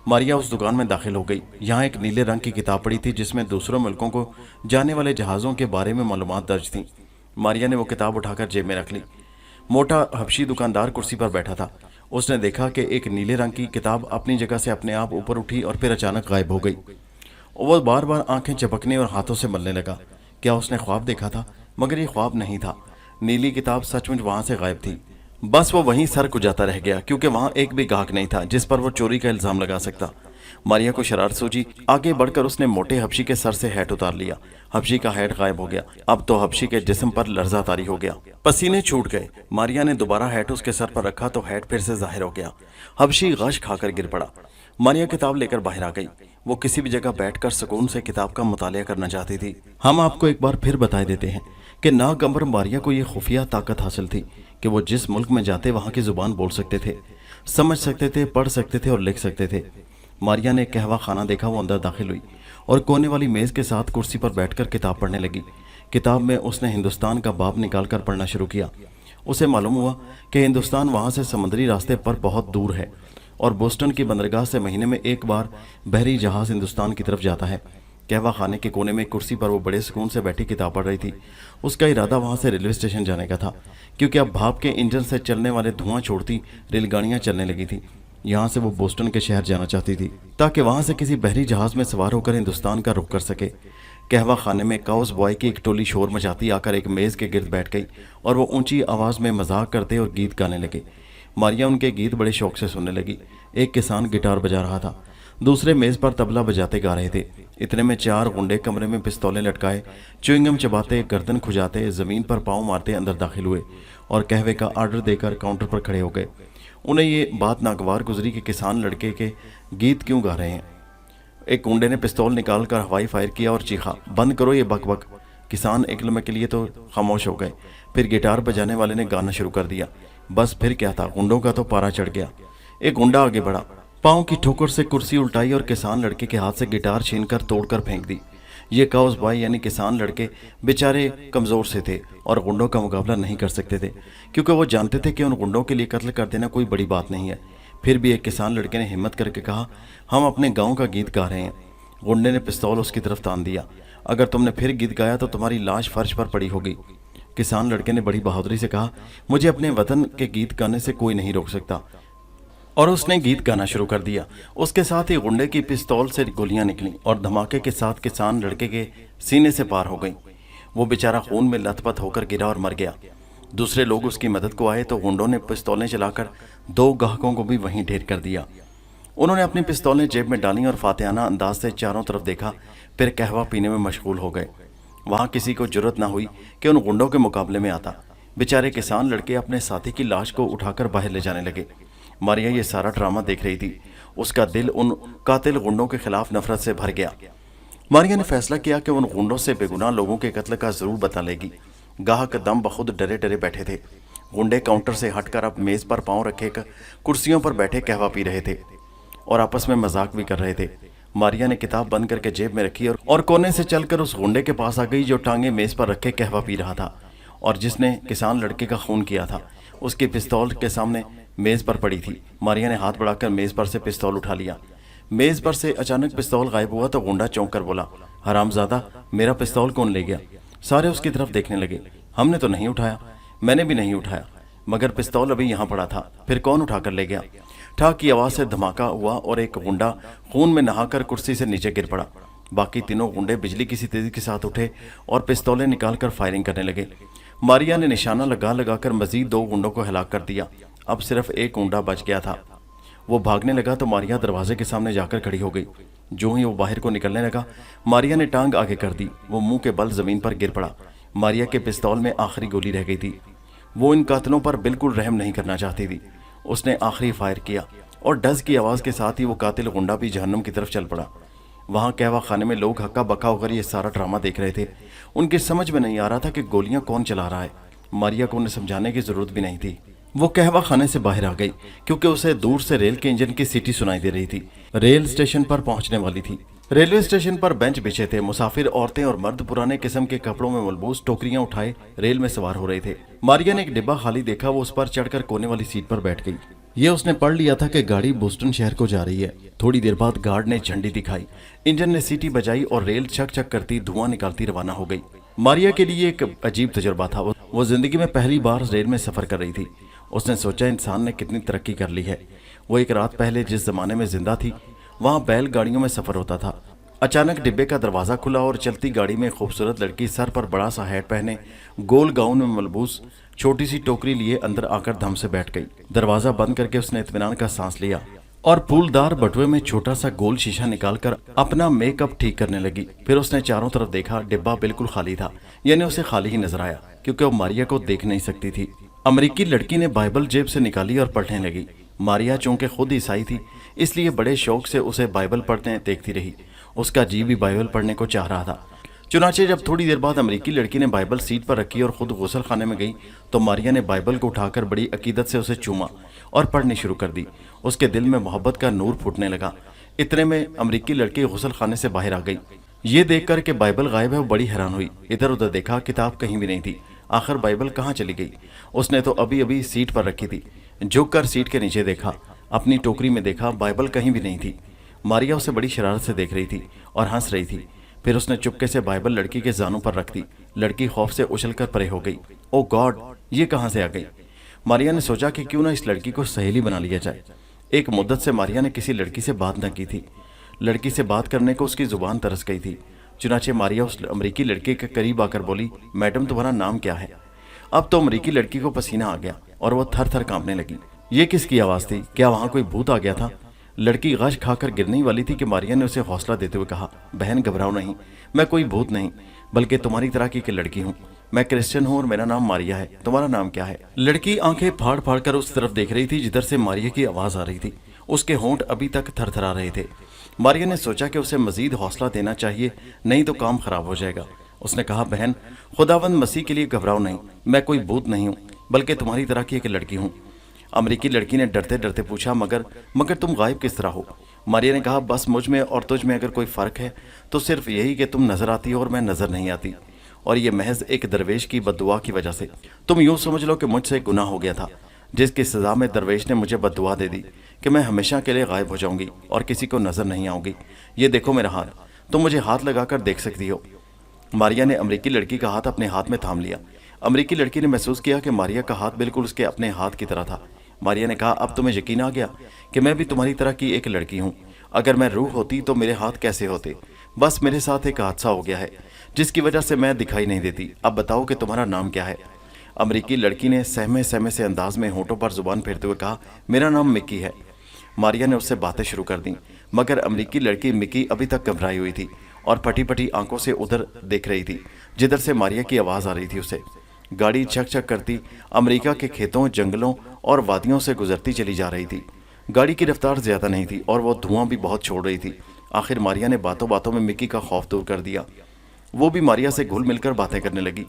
मारिया उस दुकान में दाखिल हो गई। यहाँ एक नीले रंग की किताब पड़ी थी, जिसमें दूसरों मुल्कों को जाने वाले जहाज़ों के बारे में मालूमात दर्ज थी। मारिया ने वो किताब उठाकर जेब में रख ली। मोटा हबशी दुकानदार कुर्सी पर बैठा था। उसने देखा कि एक नीले रंग की किताब अपनी जगह से अपने आप ऊपर उठी और फिर अचानक गायब हो गई। वो बार बार आंखें झपकने और हाथों से मलने लगा। क्या उसने ख्वाब देखा था? मगर ये ख्वाब नहीं था। नीली किताब सचमुच वहां से गायब थी। बस वो वहीं सर कुजाता रह गया, क्योंकि वहां एक भी गाहक नहीं था जिस पर वो चोरी का इल्जाम लगा सकता। मारिया को शरारत सूझी। आगे बढ़कर उसने मोटे हबशी के सर से हैट उतार लिया। हबशी का हैट गायब हो गया। अब तो हबशी के जिस्म पर लर्जा तारी हो गया। पसीने छूट गए। मारिया ने दोबारा हैट उसके सर पर रखा तो हैट फिर से जाहिर हो गया। हबशी गश खाकर गिर पड़ा। मारिया किताब लेकर बाहर आ गई। वो किसी भी जगह बैठकर सुकून से किताब का मुतालिया करना चाहती थी। हम आपको एक बार फिर बता देते हैं कि नाग अंबर मारिया को ये खुफिया ताकत हासिल थी कि वो जिस मुल्क में जाते वहाँ की जुबान बोल सकते थे, समझ सकते थे, पढ़ सकते थे और लिख सकते थे। मारिया ने कहवा खाना देखा। वो अंदर दाखिल हुई और कोने वाली मेज़ के साथ कुर्सी पर बैठकर किताब पढ़ने लगी। किताब में उसने हिंदुस्तान का बाब निकालकर पढ़ना शुरू किया। उसे मालूम हुआ कि हिंदुस्तान वहाँ से समुद्री रास्ते पर बहुत दूर है और बोस्टन की बंदरगाह से महीने में एक बार बहरी जहाज़ हिंदुस्तान की तरफ जाता है। कहवा खाने के कोने में कुर्सी पर वो बड़े सुकून से बैठी किताब पढ़ रही थी। उसका इरादा वहाँ से रेलवे स्टेशन जाने का था, क्योंकि अब भाप के इंजन से चलने वाले धुआं छोड़ती रेलगाड़ियाँ चलने लगी थी। यहाँ से वो बोस्टन के शहर जाना चाहती थी, ताकि वहाँ से किसी बहरी जहाज़ में सवार होकर हिंदुस्तान का रुख कर सके। कहवा खाने में काउस बॉय की एक टोली शोर मचाती आकर एक मेज़ के गिर्द बैठ गई और वो ऊंची आवाज़ में मजाक करते और गीत गाने लगे। मारिया उनके गीत बड़े शौक से सुनने लगी। एक किसान गिटार बजा रहा था, दूसरे मेज पर तबला बजाते गा रहे थे। इतने में 4 गुंडे कमरे में पिस्तौलें लटकाए, च्युइंगम चबाते, गर्दन खुजाते, जमीन पर पांव मारते अंदर दाखिल हुए और कहवे का आर्डर देकर काउंटर पर खड़े हो गए। उन्हें ये बात नागवार गुजरी कि किसान लड़के के गीत क्यों गा रहे हैं। एक गुंडे ने पिस्तौल निकालकर हवाई फायर किया और चीखा, बंद करो ये बकबक। किसान एक लम्हे के लिए तो खामोश हो गए, फिर गिटार बजाने वाले ने गाना शुरू कर दिया। बस फिर क्या था, गुंडों का तो पारा चढ़ गया। एक गुंडा आगे बढ़ा, पाँव की ठोकर से कुर्सी उल्टाई और किसान लड़के के हाथ से गिटार छीनकर तोड़कर फेंक दी। ये काउस भाई यानी किसान लड़के बेचारे कमज़ोर से थे और गुंडों का मुकाबला नहीं कर सकते थे, क्योंकि वो जानते थे कि उन गुंडों के लिए कत्ल कर देना कोई बड़ी बात नहीं है। फिर भी एक किसान लड़के ने हिम्मत करके कहा, हम अपने गाँव का गीत गा रहे हैं। गुंडे ने पिस्तौल उसकी तरफ तान दिया, अगर तुमने फिर गीत गाया तो तुम्हारी लाश फर्श पर पड़ी होगी। किसान लड़के ने बड़ी बहादुरी से कहा, मुझे अपने वतन के गीत गाने से कोई नहीं रोक सकता, और उसने गीत गाना शुरू कर दिया। उसके साथ ही गुंडे की पिस्तौल से गोलियां निकलीं और धमाके के साथ किसान लड़के के सीने से पार हो गईं। वो बेचारा खून में लथपथ होकर गिरा और मर गया। दूसरे लोग उसकी मदद को आए तो गुंडों ने पिस्तौलें चलाकर 2 गाहकों को भी वहीं ढेर कर दिया। उन्होंने अपनी पिस्तौलें जेब में डालीं और फातिहाना अंदाज से चारों तरफ देखा, फिर कहवा पीने में मशगूल हो गए। वहाँ किसी को जुर्रत ना हुई कि उन गुंडों के मुकाबले में आता। बेचारे किसान लड़के अपने साथी की लाश को उठाकर बाहर ले जाने लगे। मारिया ये सारा ड्रामा देख रही थी। उसका दिल उन कातिल गुंडों के खिलाफ नफरत से भर गया। मारिया ने फैसला किया कि उन गुंडों से बेगुनाह लोगों के कत्ल का जरूर बता लेगी। गाहक दम बखुद डरे डरे बैठे थे। गुंडे काउंटर से हटकर अब मेज पर पांव रखे कुर्सियों पर बैठे कहवा पी रहे थे और आपस में मजाक भी कर रहे थे। मारिया ने किताब बंद करके जेब में रखी और कोने से चलकर उस गुंडे के पास आ गई जो टांगे मेज पर रखे कहवा पी रहा था और जिसने किसान लड़के का खून किया था। उसकी पिस्तौल के सामने मेज पर पड़ी थी। मारिया ने हाथ बढ़ाकर मेज पर से पिस्तौल उठा लिया। मेज पर से अचानक पिस्तौल गायब हुआ तो गुंडा चौंक कर बोला, हरामजादा, मेरा पिस्तौल कौन ले गया? सारे उसकी तरफ देखने लगे। हमने तो नहीं उठाया। मैंने भी नहीं उठाया, मगर पिस्तौल अभी यहाँ पड़ा था। फिर कौन उठा कर ले गया? ठाक की आवाज़ से धमाका हुआ और एक गुंडा खून में नहाकर कुर्सी से नीचे गिर पड़ा। बाकी तीनों गुंडे बिजली की सी तेजी के साथ उठे और पिस्तौलें निकालकर फायरिंग करने लगे। मारिया ने निशाना लगा लगाकर मजीद 2 गुंडों को हलाक कर दिया। अब सिर्फ एक गुंडा बच गया था। वो भागने लगा तो मारिया दरवाजे के सामने जाकर खड़ी हो गई। जो ही वो बाहर को निकलने लगा, मारिया ने टांग आगे कर दी। वो मुंह के बल जमीन पर गिर पड़ा। मारिया के पिस्तौल में आखिरी गोली रह गई थी। वो इन कातिलों पर बिल्कुल रहम नहीं करना चाहती थी। उसने आखिरी फायर किया और डज की आवाज़ के साथ ही वो कातिल गुंडा भी जहन्नुम की तरफ चल पड़ा। वहाँ कहवा खाने में लोग हक्का बक्का होकर ये सारा ड्रामा देख रहे थे। उनकी समझ में नहीं आ रहा था कि गोलियां कौन चला रहा है। मारिया को उन्हें समझाने की जरूरत भी नहीं थी। वो कहवा खाने से बाहर आ गई क्योंकि उसे दूर से रेल के इंजन की सीटी सुनाई दे रही थी। रेल स्टेशन पर पहुंचने वाली थी। रेलवे स्टेशन पर बेंच बिछे थे। मुसाफिर औरतें और मर्द पुराने किस्म के कपड़ों में मलबूस टोकरियां उठाए रेल में सवार हो रहे थे। मारिया ने एक डिब्बा खाली देखा। वो उस पर चढ़कर कोने वाली सीट पर बैठ गई। ये उसने पढ़ लिया था कि गाड़ी बोस्टन शहर को जा रही है। थोड़ी देर बाद गार्ड ने झंडी दिखाई, इंजन ने सीटी बजाई और रेल छक छक करती धुआं निकालती रवाना हो गई। मारिया के लिए एक अजीब तजुर्बा था। वो जिंदगी में पहली बार रेल में सफर कर रही थी। उसने सोचा इंसान ने कितनी तरक्की कर ली है। वो एक रात पहले जिस जमाने में जिंदा थी वहाँ बैलगाड़ियों में सफर होता था। अचानक डिब्बे का दरवाजा खुला और चलती गाड़ी में खूबसूरत लड़की सर पर बड़ा सा हैट पहने, गोल गाउन में मलबूस, छोटी सी टोकरी लिए अंदर आकर धम से बैठ गई। दरवाजा बंद करके उसने इत्मीनान का सांस लिया और फूलदार बटुए में छोटा सा गोल शीशा निकालकर अपना मेकअप ठीक करने लगी। फिर उसने चारों तरफ देखा। डिब्बा बिल्कुल खाली था, यानी उसे खाली ही नजर आया क्योंकि वो मारिया को देख नहीं सकती थी। अमेरिकी लड़की ने बाइबल जेब से निकाली और पढ़ने लगी। मारिया चूंकि खुद ईसाई थी इसलिए बड़े शौक से उसे बाइबल पढ़ते देखती रही। उसका जी भी बाइबल पढ़ने को चाह रहा था। चुनाचे जब थोड़ी देर बाद अमेरिकी लड़की ने बाइबल सीट पर रखी और खुद गुसल खाने में गई तो मारिया ने बाइबल को उठाकर बड़ी अकीदत से उसे चूमा और पढ़नी शुरू कर दी। उसके दिल में मोहब्बत का नूर फूटने लगा। इतने में अमेरिकी लड़की गुसल खाने से बाहर आ गई। ये देखकर कि बाइबल गायब है वो बड़ी हैरान हुई। इधर उधर देखा, किताब कहीं भी नहीं थी। आखिर बाइबल कहाँ चली गई? उसने तो अभी अभी सीट पर रखी थी। झुक कर सीट के नीचे देखा, अपनी टोकरी में देखा, बाइबल कहीं भी नहीं थी। मारिया उसे बड़ी शरारत से देख रही थी और हंस रही थी। फिर उसने चुपके से बाइबल लड़की के जानों पर रख दी। लड़की खौफ से उछलकर परे हो गई। ओ गॉड, ये कहाँ से आ गई? मारिया ने सोचा कि क्यों ना इस लड़की को सहेली बना लिया जाए। एक मुद्दत से मारिया ने किसी लड़की से बात न की थी। लड़की से बात करने को उसकी जुबान तरस गई थी। चुनाचे मारिया उस अमरीकी लड़के के करीब आकर बोली, मैडम तुम्हारा नाम क्या है? अब तो अमरीकी लड़की को पसीना आ गया और वह थर थर कांपने लगी। ये किसकी आवाज़ थी? क्या वहाँ कोई भूत आ गया था? लड़की गश खाकर गिरने वाली थी कि मारिया ने उसे हौसला देते हुए कहा, बहन घबराओ नहीं, मैं कोई भूत नहीं बल्कि तुम्हारी तरह की एक लड़की हूँ। मैं क्रिश्चियन हूँ और मेरा नाम मारिया है। तुम्हारा नाम क्या है? लड़की आंखें फाड़ फाड़ कर उस तरफ देख रही थी जिधर से मारिया की आवाज आ रही थी। उसके होंठ अभी तक थरथरा रहे थे। मारिया ने सोचा कि उसे मजीद हौसला देना चाहिए, नहीं तो काम खराब हो जाएगा। उसने कहा, बहन खुदावंद मसीह के लिए घबराओ नहीं, मैं कोई भूत नहीं हूँ बल्कि तुम्हारी तरह की एक लड़की हूँ। अमेरिकी लड़की ने डरते डरते पूछा, मगर तुम गायब किस तरह हो? मारिया ने कहा, बस मुझ में और तुझ में अगर कोई फ़र्क है तो सिर्फ यही कि तुम नज़र आती हो और मैं नज़र नहीं आती, और ये महज एक दरवेश की बद्दुआ की वजह से। तुम यूँ समझ लो कि मुझसे गुनाह हो गया था, जिसकी सज़ा में दरवेश ने मुझे बद्दुआ दे दी कि मैं हमेशा के लिए गायब हो जाऊंगी और किसी को नज़र नहीं आऊंगी। ये देखो मेरा हाथ, तुम मुझे हाथ लगाकर देख सकती हो। मारिया ने अमेरिकी लड़की का हाथ अपने हाथ में थाम लिया। अमेरिकी लड़की ने महसूस किया कि मारिया का हाथ बिल्कुल उसके अपने हाथ की तरह था। मारिया ने कहा, अब तुम्हें यकीन आ गया कि मैं भी तुम्हारी तरह की एक लड़की हूँ। अगर मैं रूह होती तो मेरे हाथ कैसे होते? बस मेरे साथ एक हादसा हो गया है जिसकी वजह से मैं दिखाई नहीं देती। अब बताओ कि तुम्हारा नाम क्या है? अमेरिकी लड़की ने सहमे सहमे से अंदाज में होंठों पर जुबान फेरते हुए कहा, मेरा नाम मिक्की है। मारिया ने उससे बातें शुरू कर दी, मगर अमेरिकी लड़की मिक्की अभी तक घबराई हुई थी और फटी फटी आंखों से उधर देख रही थी जिधर से मारिया की आवाज़ आ रही थी। उसे गाड़ी छक छक करती अमेरिका के खेतों, जंगलों और वादियों से गुजरती चली जा रही थी। गाड़ी की रफ्तार ज़्यादा नहीं थी और वो धुआं भी बहुत छोड़ रही थी। आखिर मारिया ने बातों बातों में मिक्की का खौफ दूर कर दिया। वो भी मारिया से घुल मिलकर बातें करने लगी।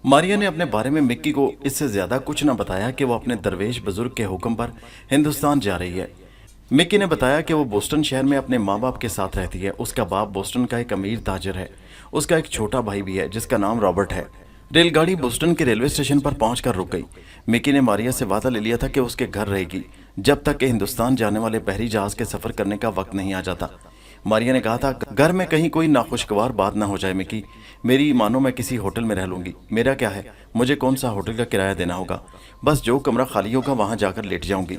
मारिया ने अपने बारे में मिक्की को इससे ज़्यादा कुछ न बताया कि वो अपने दरवेश बुजुर्ग के हुक्म पर हिंदुस्तान जा रही है। मिक्की ने बताया कि वो बोस्टन शहर में अपने माँ बाप के साथ रहती है। उसका बाप बोस्टन का एक अमीर ताजर है। उसका एक छोटा भाई भी है जिसका नाम रॉबर्ट है। रेलगाड़ी बोस्टन के रेलवे स्टेशन पर पहुंचकर रुक गई। मिक्की ने मारिया से वादा ले लिया था कि उसके घर रहेगी जब तक कि हिंदुस्तान जाने वाले बहरी जहाज के सफ़र करने का वक्त नहीं आ जाता। मारिया ने कहा था, घर में कहीं कोई नाखुशगवार बात ना हो जाए मिक्की, मेरी मानो मैं किसी होटल में रह लूँगी। मेरा क्या है, मुझे कौन सा होटल का किराया देना होगा, बस जो कमरा खाली होगा वहाँ जाकर लेट जाऊँगी।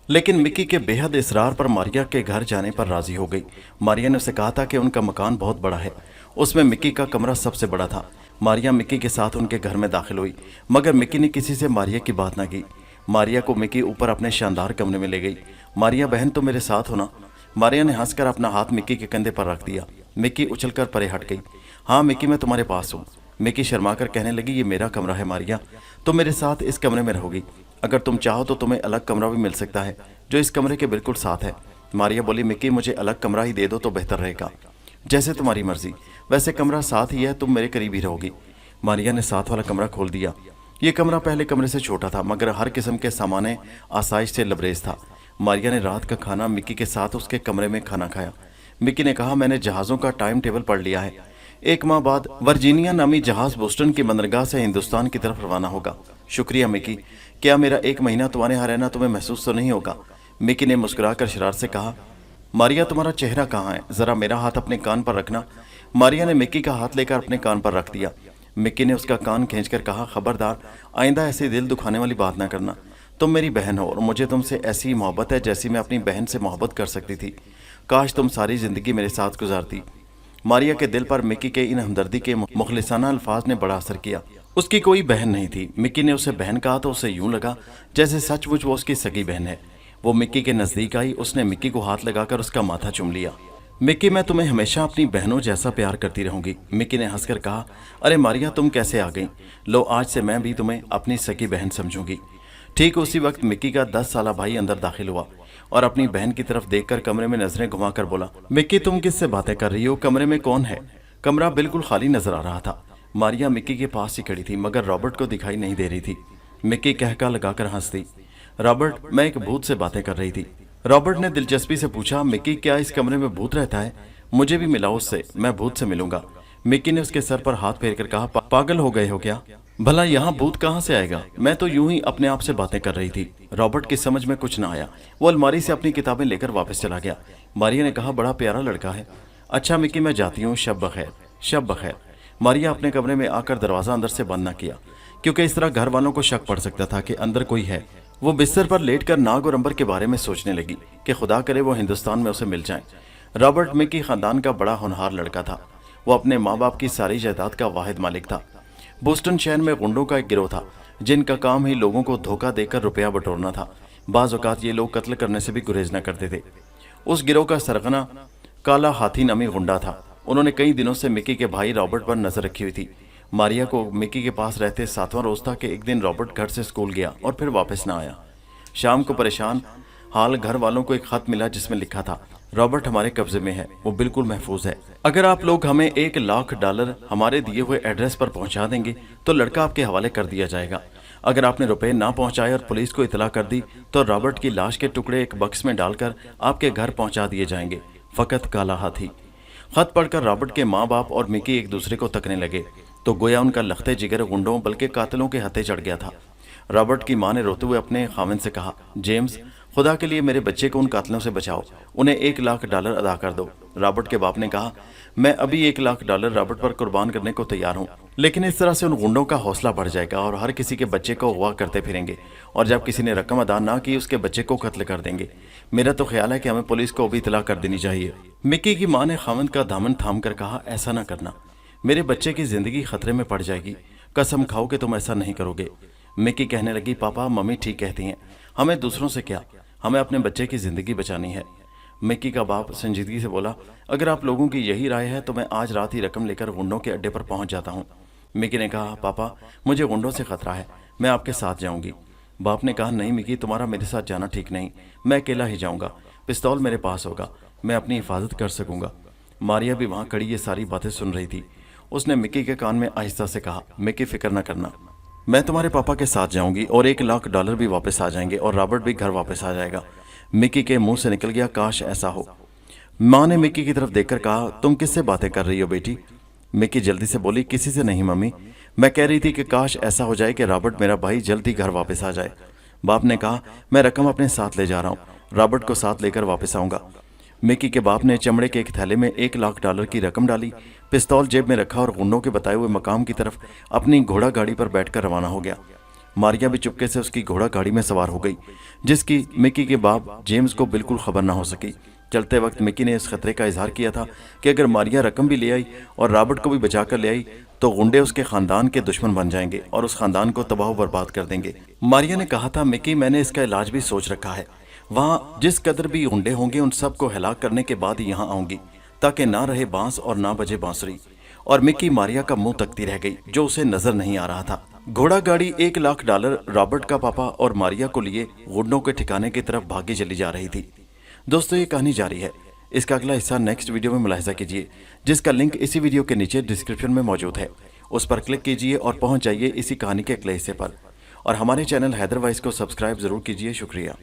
लेकिन मिक्की के बेहद इसरार पर मारिया के घर जाने पर राजी हो गई। मारिया ने उसे कहा था कि उनका मकान बहुत बड़ा है, उसमें मिक्की का कमरा सबसे बड़ा था। मारिया मिक्की के साथ उनके घर में दाखिल हुई, मगर मिक्की ने किसी से मारिया की बात ना की। मारिया को मिक्की ऊपर अपने शानदार कमरे में ले गई। मारिया बहन, तो मेरे साथ हो ना? मारिया ने हंसकर अपना हाथ मिक्की के कंधे पर रख दिया। मिक्की उछलकर परे हट गई। हाँ मिक्की, मैं तुम्हारे पास हूँ। मिक्की शर्माकर कहने लगी, ये मेरा कमरा है मारिया, तुम मेरे साथ इस कमरे में रहोगी। अगर तुम चाहो तो तुम्हें अलग कमरा भी मिल सकता है जो इस कमरे के बिल्कुल साथ है। मारिया बोली, मिक्की मुझे अलग कमरा ही दे दो तो बेहतर रहेगा। जैसे तुम्हारी मर्जी, वैसे कमरा साथ ही है, तुम मेरे करीब ही रहोगी। मारिया ने साथ वाला कमरा खोल दिया। ये कमरा पहले कमरे से छोटा था मगर हर किस्म के सामाने आसाइश से लबरेज था। मारिया ने रात का खाना मिक्की के साथ उसके कमरे में खाना खाया। मिक्की ने कहा, मैंने जहाज़ों का टाइम टेबल पढ़ लिया है। 1 माह बाद वर्जीनिया नामी जहाज़ बोस्टन की बंदरगाह से हिंदुस्तान की तरफ रवाना होगा। शुक्रिया मिक्की, क्या मेरा 1 महीना तुम्हारे यहाँ रहना तुम्हें महसूस तो नहीं होगा? मिक्की ने मुस्कुराकर शरारत से कहा। मारिया, तुम्हारा चेहरा कहाँ है? ज़रा मेरा हाथ अपने कान पर रखना। मारिया ने मिक्की का हाथ लेकर अपने कान पर रख दिया। मिक्की ने उसका कान खींचकर कहा, खबरदार, आइंदा ऐसी दिल दुखाने वाली बात ना करना। तुम मेरी बहन हो और मुझे तुमसे ऐसी मोहब्बत है जैसी मैं अपनी बहन से मोहब्बत कर सकती थी। काश तुम सारी ज़िंदगी मेरे साथ गुजारती। मारिया के दिल पर मिक्की के इन हमदर्दी के मुखलिसाना अल्फाज ने बड़ा असर किया। उसकी कोई बहन नहीं थी। मिक्की ने उसे बहन कहा तो उसे यूं लगा जैसे सचमुच वो उसकी सगी बहन है। वो मिक्की के नज़दीक आई। उसने मिक्की को हाथ लगाकर उसका माथा चूम लिया। मिक्की, मैं तुम्हें हमेशा अपनी बहनों जैसा प्यार करती रहूंगी। मिक्की ने हंसकर कहा, अरे मारिया, तुम कैसे आ गई? लो, आज से मैं भी तुम्हें अपनी सगी बहन समझूंगी। ठीक उसी वक्त मिक्की का 10 साला भाई अंदर दाखिल हुआ और अपनी बहन की तरफ देखकर कमरे में नजरें घुमाकर बोला, मिक्की, तुम किससे बातें कर रही हो? कमरे में कौन है? कमरा बिल्कुल खाली नजर आ रहा था। मारिया मिक्की के पास ही खड़ी थी मगर रॉबर्ट को दिखाई नहीं दे रही थी। मिक्की कहका लगाकर हंस दी। रॉबर्ट, मैं एक भूत से बातें कर रही थी। रॉबर्ट ने दिलचस्पी से पूछा, मिक्की, क्या इस कमरे में भूत रहता है? मुझे भी मिलाओ उससे, मैं भूत से मिलूंगा। मिक्की ने उसके सर पर हाथ फेरकर कहा, पागल हो गए हो क्या? भला यहाँ भूत कहाँ से आएगा? मैं तो यूं ही अपने आप से बातें कर रही थी। रॉबर्ट की समझ में कुछ ना आया। वो अलमारी से अपनी किताबें लेकर वापस चला गया। मारिया ने कहा, बड़ा प्यारा लड़का है। अच्छा मिक्की, मैं जाती हूँ, शब बखैर। शब बखैर। मारिया अपने कमरे में आकर दरवाजा अंदर से बंद न किया क्योंकि इस तरह घर वालों को शक पड़ सकता था कि अंदर कोई है। वो बिस्तर पर लेटकर नाग और अंबर के बारे में सोचने लगी कि खुदा करे वो हिंदुस्तान में उसे मिल जाएं। रॉबर्ट मिक्की खानदान का बड़ा होनहार लड़का था। वो अपने माँ बाप की सारी जायदाद का वाहिद मालिक था। बोस्टन शहर में गुंडों का एक गिरोह था जिनका काम ही लोगों को धोखा देकर रुपया बटोरना था। बाज़ औक़ात ये लोग कत्ल करने से भी गुरेज न करते थे। उस गिरोह का सरगना काला हाथी नामी गुंडा था। उन्होंने कई दिनों से मिकी के भाई रॉबर्ट पर नजर रखी हुई थी। मारिया को मिकी के पास रहते 7वां रोज था कि एक दिन रॉबर्ट घर से स्कूल गया और फिर वापस ना आया। शाम को परेशान हाल घर वालों को एक खत मिला जिसमें लिखा था, रॉबर्ट हमारे कब्जे में है, वो बिल्कुल महफूज है। अगर आप लोग हमें $1,00,000 हमारे दिए हुए एड्रेस पर पहुंचा देंगे तो लड़का आपके हवाले कर दिया जाएगा। अगर आपने रुपए ना पहुंचाए और पुलिस को इतला कर दी तो रॉबर्ट की लाश के टुकड़े एक बक्स में डालकर आपके घर पहुंचा दिए जाएंगे। फकत काला हाथी। खत पढ़कर रॉबर्ट के माँ बाप और मिकी एक दूसरे को तकने लगे तो गोया उनका लखते जिगर गुंडों बल्कि कातिलों के हत्थे चढ़ गया था। रॉबर्ट की माँ ने रोते हुए अपने खाविंद से कहा, जेम्स, खुदा के लिए मेरे बच्चे को उन कातिलों से बचाओ, उन्हें $1,00,000 अदा कर दो। रॉबर्ट के बाप ने कहा, मैं अभी $1,00,000 रॉबर्ट पर कुर्बान करने को तैयार हूँ, लेकिन इस तरह से उन गुंडों का हौसला बढ़ जाएगा और हर किसी के बच्चे को अगवा करते फिरेंगे और जब किसी ने रकम अदा ना की उसके बच्चे को कत्ल कर देंगे। मेरा तो ख्याल है कि हमें पुलिस को भी इतला कर देनी चाहिए। मिकी की माँ ने खाविंद का दामन थाम कर कहा, ऐसा ना करना, मेरे बच्चे की जिंदगी खतरे में पड़ जाएगी, कसम खाओ कि तुम ऐसा नहीं करोगे। मिकी कहने लगी, पापा मम्मी ठीक कहती हैं, हमें दूसरों से क्या, हमें अपने बच्चे की जिंदगी बचानी है। मिकी का बाप संजीदगी से बोला, अगर आप लोगों की यही राय है तो मैं आज रात ही रकम लेकर गुंडों के अड्डे पर पहुंच जाता हूं। मिकी ने कहा, पापा मुझे गुंडों से खतरा है, मैं आपके साथ जाऊंगी। बाप ने कहा, नहीं मिकी, तुम्हारा मेरे साथ जाना ठीक नहीं, मैं अकेला ही जाऊंगा, पिस्तौल मेरे पास होगा, मैं अपनी हिफाजत कर सकूंगा। मारिया भी वहां खड़ी ये सारी बातें सुन रही थी। उसने मिकी के कान में आहिस्ता से कहा, मिकी फिक्र न करना, मैं तुम्हारे पापा के साथ जाऊंगी और $1,00,000 भी वापस आ जाएंगे और रॉबर्ट भी घर वापस आ जाएगा। मिकी के मुंह से निकल गया, काश ऐसा हो। माँ ने मिकी की तरफ देखकर कहा, तुम किससे बातें कर रही हो बेटी? मिकी जल्दी से बोली, किसी से नहीं मम्मी, मैं कह रही थी कि काश ऐसा हो जाए कि रॉबर्ट मेरा भाई जल्दी घर वापस आ जाए। बाप ने कहा, मैं रकम अपने साथ ले जा रहा हूँ, रॉबर्ट को साथ लेकर वापस आऊंगा। मिकी के बाप ने चमड़े के एक थैले में $1,00,000 की रकम डाली, पिस्तौल जेब में रखा और गुंडों के बताए हुए मकाम की तरफ अपनी घोड़ा गाड़ी पर बैठकर रवाना हो गया। मारिया भी चुपके से उसकी घोड़ा गाड़ी में सवार हो गई, जिसकी मिकी के बाप जेम्स को बिल्कुल खबर ना हो सकी। चलते वक्त मिकी ने इस खतरे का इजहार किया था कि अगर मारिया रकम भी ले आई और रॉबर्ट को भी बचा कर ले आई तो गुंडे उसके खानदान के दुश्मन बन जाएंगे और उस खानदान को तबाह बर्बाद कर देंगे। मारिया ने कहा था, मिकी मैंने इसका इलाज भी सोच रखा है, वहाँ जिस कदर भी गुंडे होंगे उन सबको हिलाक करने के बाद यहाँ आऊंगी ताकि ना रहे बांस और ना बजे बांसुरी। और मिकी मारिया का मुंह तकती रह गई जो उसे नजर नहीं आ रहा था। घोड़ा गाड़ी $1,00,000 रॉबर्ट का पापा और मारिया को लिए गुंडों के ठिकाने की तरफ भागी चली जा रही थी। दोस्तों, ये कहानी जारी है, इसका अगला हिस्सा नेक्स्ट वीडियो में मुलाहिजा कीजिए, जिसका लिंक इसी वीडियो के नीचे डिस्क्रिप्शन में मौजूद है। उस पर क्लिक कीजिए और पहुंच जाइए इसी कहानी के अगले हिस्से पर। और हमारे चैनल हैदर वाइस को सब्सक्राइब जरूर कीजिए। शुक्रिया।